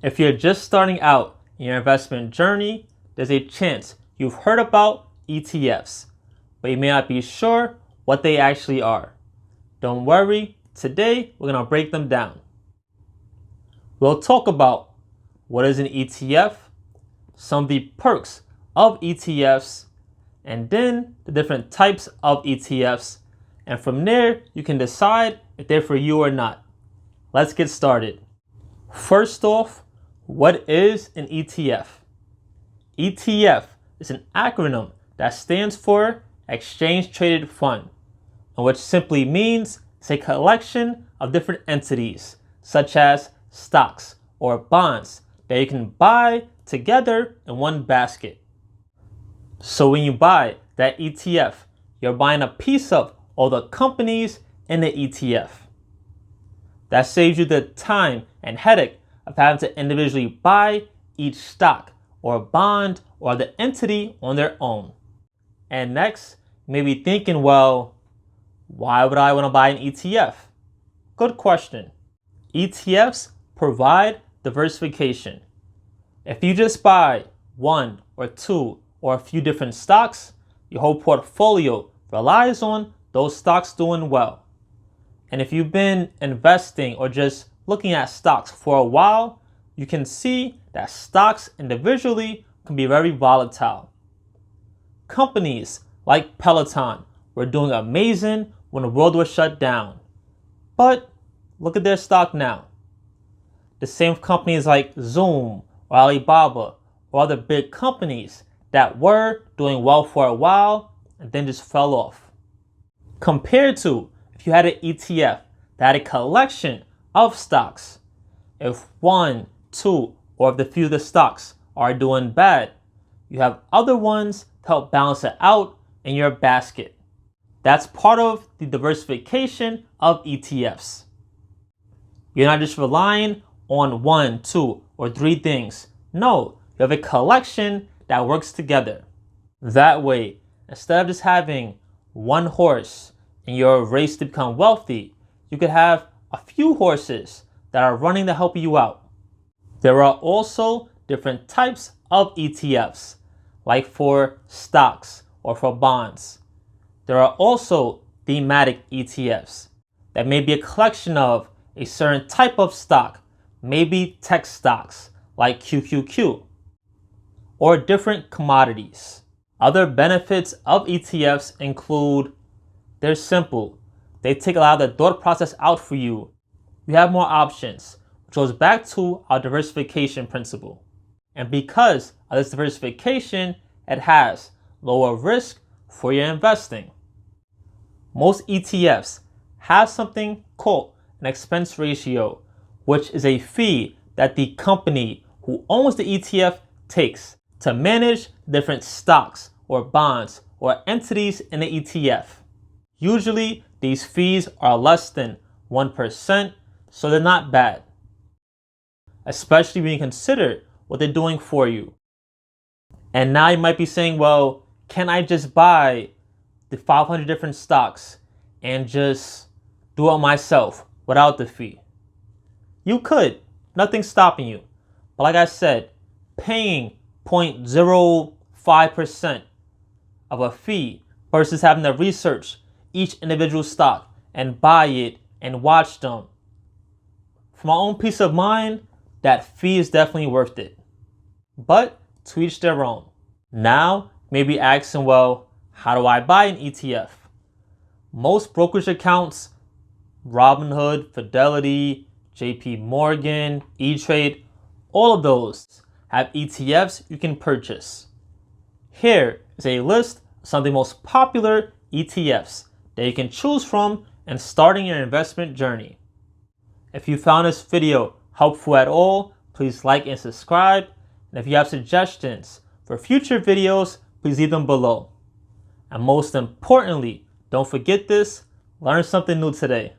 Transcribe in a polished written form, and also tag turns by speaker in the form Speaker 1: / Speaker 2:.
Speaker 1: If you're just starting out in your investment journey, there's a chance you've heard about ETFs, but you may not be sure what they actually are. Don't worry, today we're going to break them down. We'll talk about what is an ETF, some of the perks of ETFs, and then the different types of ETFs, and from there you can decide if they're for you or not. Let's get started. First off, what is an ETF? ETF is an acronym that stands for Exchange Traded Fund, and which simply means it's a collection of different entities, such as stocks or bonds that you can buy together in one basket. So when you buy that ETF, you're buying a piece of all the companies in the ETF. That saves you the time and headache of having to individually buy each stock or bond or the entity on their own. And next, you may be thinking, well, why would I want to buy an ETF? Good question. ETFs provide diversification. If you just buy one or two or a few different stocks, your whole portfolio relies on those stocks doing well. And if you've been investing or just looking at stocks for a while, you can see that stocks individually can be very volatile. Companies like Peloton were doing amazing when the world was shut down. But look at their stock now. The same companies like Zoom or Alibaba or other big companies that were doing well for a while and then just fell off. Compared to if you had an ETF that had a collection of stocks, if one, two, or if the few of the stocks are doing bad, you have other ones to help balance it out in your basket. That's part of the diversification of ETFs. You're not just relying on one, two, or three things. No, you have a collection that works together. That way, instead of just having one horse in your race to become wealthy, you could have a few horses that are running to help you out. There are also different types of ETFs, like for stocks or for bonds. There are also thematic ETFs that may be a collection of a certain type of stock, maybe tech stocks like QQQ, or different commodities. Other benefits of ETFs include they're simple. They take a lot of the thought process out for you. You have more options, which goes back to our diversification principle. And because of this diversification, it has lower risk for your investing. Most ETFs have something called an expense ratio, which is a fee that the company who owns the ETF takes to manage different stocks or bonds or entities in the ETF. Usually, these fees are less than 1%, so they're not bad, especially when you consider what they're doing for you. And now you might be saying, well, can I just buy the 500 different stocks and just do it myself without the fee? You could. Nothing's stopping you. But like I said, paying 0.05% of a fee versus having to research each individual stock and buy it and watch them. For my own peace of mind, that fee is definitely worth it. But to each their own. Now, maybe asking, well, how do I buy an ETF? Most brokerage accounts, Robinhood, Fidelity, JP Morgan, E-Trade, all of those have ETFs you can purchase. Here is a list of some of the most popular ETFs that you can choose from in starting your investment journey. If you found this video helpful at all, please like and subscribe. And if you have suggestions for future videos, please leave them below. And most importantly, don't forget this, learn something new today.